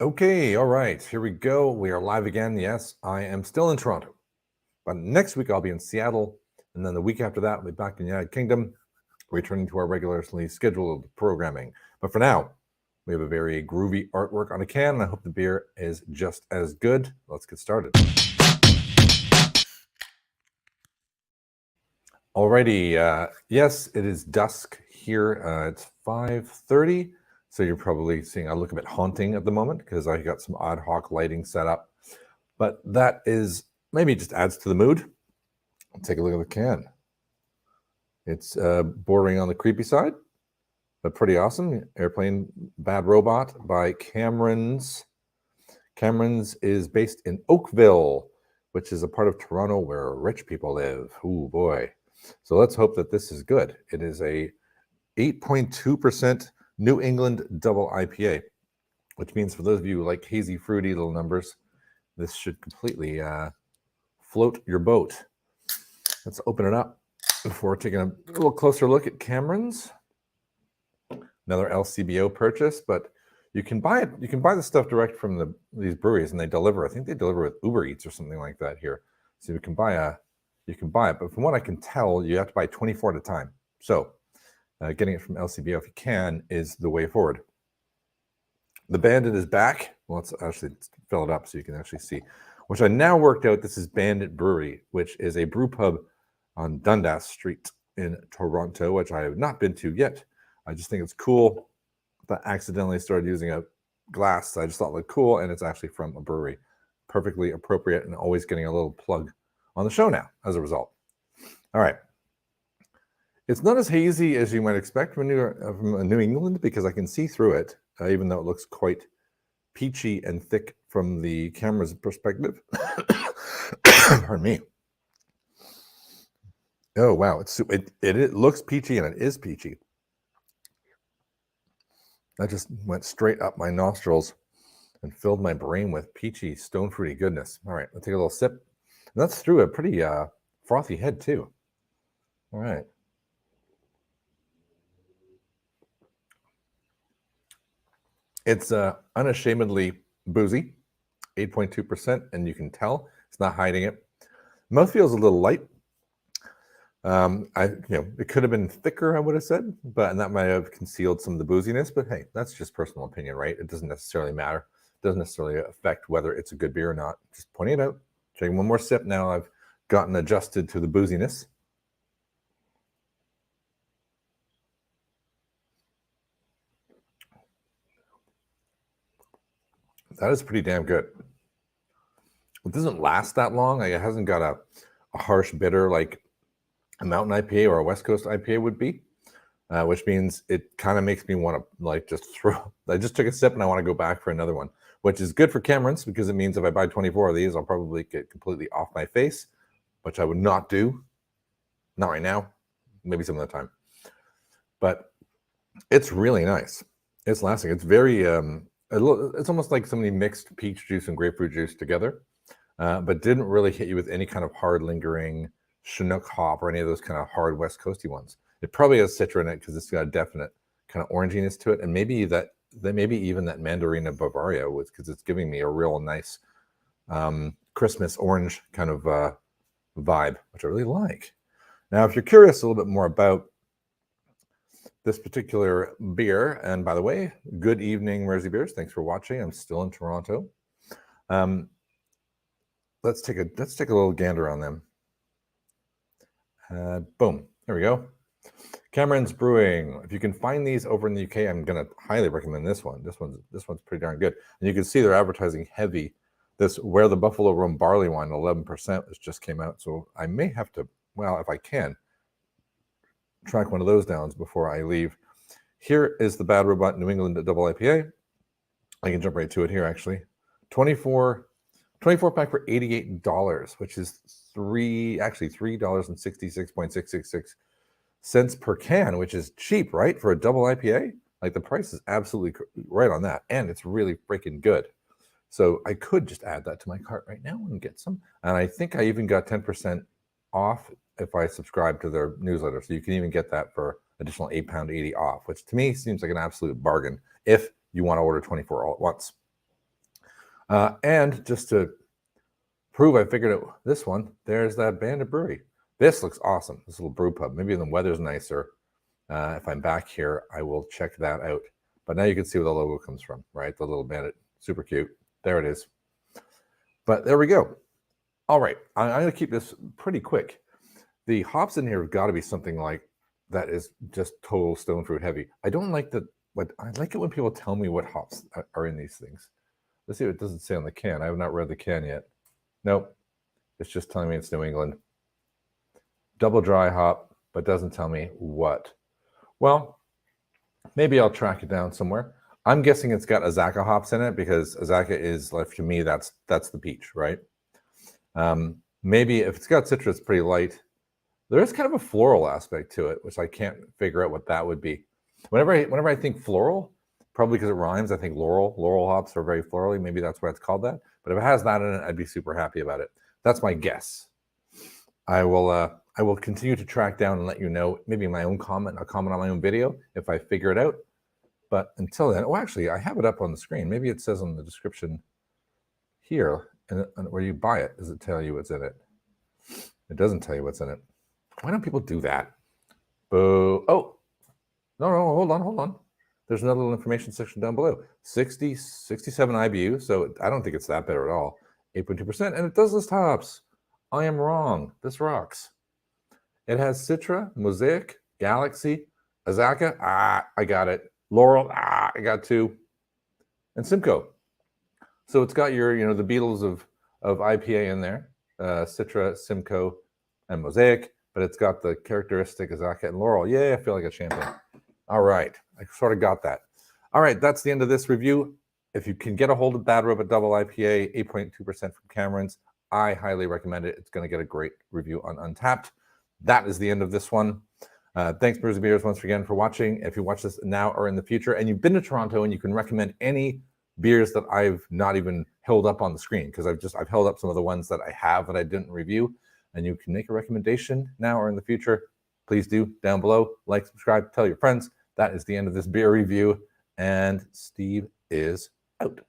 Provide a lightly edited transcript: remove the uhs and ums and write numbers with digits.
Okay, all right, here we go. We are live again. Yes, I am still in Toronto, but next week I'll be in Seattle, and then the week after that I'll be back in the United Kingdom, returning to our regularly scheduled programming. But for now, we have a very groovy artwork on a can, and I hope the beer is just as good. Let's get started. Alrighty, yes, it is dusk here. It's 5:30. So you're probably seeing I look a bit haunting at the moment because I got some ad hoc lighting set up. But that is maybe just adds to the mood. Take a look at the can. It's bordering on the creepy side, but pretty awesome. Airplane Bad Robot by Cameron's. Cameron's is based in Oakville, which is a part of Toronto where rich people live. Oh boy. So let's hope that this is good. It is a 8.2% New England double IPA, which means for those of you who like hazy, fruity little numbers, this should completely float your boat. Let's open it up before taking a little closer look at Cameron's. Another LCBO purchase, but you can buy it. You can buy the stuff direct from these breweries, and they deliver. I think they deliver with Uber Eats or something like that here. So you can buy it, but from what I can tell, you have to buy 24 at a time. So getting it from LCBO, if you can, is the way forward. The Bandit is back. Well, let's actually fill it up so you can actually see, which I now worked out. This is Bandit Brewery, which is a brew pub on Dundas Street in Toronto, which I have not been to yet. I just think it's cool. I accidentally started using a glass. So I just thought it looked cool, and it's actually from a brewery. Perfectly appropriate, and always getting a little plug on the show now as a result. All right. It's not as hazy as you might expect from New England because I can see through it, even though it looks quite peachy and thick from the camera's perspective. Pardon me. Oh, wow. It looks peachy, and it is peachy. That just went straight up my nostrils and filled my brain with peachy, stone fruity goodness. All right, let's take a little sip. And that's through a pretty frothy head, too. All right. It's unashamedly boozy, 8.2%, and you can tell it's not hiding it. Mouth feels a little light. It could have been thicker, I would have said, and that might have concealed some of the booziness. But hey, that's just personal opinion, right? It doesn't necessarily matter. It doesn't necessarily affect whether it's a good beer or not. Just pointing it out. Taking one more sip now. I've gotten adjusted to the booziness. That is pretty damn good. It doesn't last that long. Like, it hasn't got a harsh bitter like a mountain IPA or a West Coast IPA would be, which means it kind of makes me want to like just throw. I just took a sip and I want to go back for another one, which is good for Cameron's because it means if I buy 24 of these, I'll probably get completely off my face, which I would not do. Not right now, maybe some other time. But it's really nice. It's lasting. It's very. It's almost like somebody mixed peach juice and grapefruit juice together, but didn't really hit you with any kind of hard lingering Chinook hop or any of those kind of hard West Coasty ones. It probably has Citra in it because it's got a definite kind of oranginess to it, and maybe even that Mandarina Bavaria was because it's giving me a real nice Christmas orange kind of vibe, which I really like. Now, if you're curious a little bit more about this particular beer, and by the way, good evening, Mersey Beers. Thanks for watching. I'm still in Toronto. Let's take a little gander on them. Boom. There we go. Cameron's Brewing. If you can find these over in the UK, I'm going to highly recommend this one. This one's pretty darn good. And you can see they're advertising heavy. This Where the Buffalo Rum Barley Wine, 11%, this just came out. So I may have to, well, if I can, track one of those down before I leave. Here is the Bad Robot New England double IPA. I can jump right to it here, actually. 24 pack for $88, which is $3.66.666 per can, which is cheap, right? For a double IPA. Like, the price is absolutely right on that. And it's really freaking good. So I could just add that to my cart right now and get some. And I think I even got 10% off if I subscribe to their newsletter. So you can even get that for additional £8.80 off, which to me seems like an absolute bargain if you want to order 24 all at once. And just to prove I figured out this one, there's that Bandit Brewery. This looks awesome, this little brew pub. Maybe the weather's nicer. If I'm back here, I will check that out. But now you can see where the logo comes from, right? The little Bandit, super cute. There it is. But there we go. All right, I'm going to keep this pretty quick. The hops in here have got to be something like that is just total stone fruit heavy. I don't like that. But I like it when people tell me what hops are in these things. Let's see what it doesn't say on the can. I have not read the can yet. Nope, it's just telling me it's New England. Double dry hop, but doesn't tell me what. Well, maybe I'll track it down somewhere. I'm guessing it's got Azzaca hops in it because Azzaca is, like, to me, that's the peach, right? Maybe if it's got Citra, it's pretty light. There is kind of a floral aspect to it, which I can't figure out what that would be. Whenever I think floral, probably because it rhymes, I think Loral. Loral hops are very florally. Maybe that's why it's called that. But if it has that in it, I'd be super happy about it. That's my guess. I will continue to track down and let you know, maybe my own comment, a comment on my own video if I figure it out. But until then, oh, actually, I have it up on the screen. Maybe it says on the description here, and where you buy it, does it tell you what's in it? It doesn't tell you what's in it. Why don't people do that? Boo. Oh, no, hold on. There's another little information section down below. 67 IBU, so I don't think it's that bitter at all. 8.2%, and it does list hops. I am wrong. This rocks. It has Citra, Mosaic, Galaxy, Azzaca. I got it. Loral. I got 2. And Simcoe. So it's got your, the Beatles of IPA in there. Citra, Simcoe, and Mosaic. But it's got the characteristic Azzaca and Loral. Yay, I feel like a champion. All right, I sort of got that. All right, that's the end of this review. If you can get a hold of Bad Robot Double IPA, 8.2% from Cameron's, I highly recommend it. It's going to get a great review on Untapped. That is the end of this one. Thanks, Brewers and Beers, once again for watching. If you watch this now or in the future, and you've been to Toronto and you can recommend any beers that I've not even held up on the screen, because I've held up some of the ones that I have that I didn't review, and you can make a recommendation now or in the future, please do down below. Like, subscribe, tell your friends. That is the end of this beer review, and Steve is out.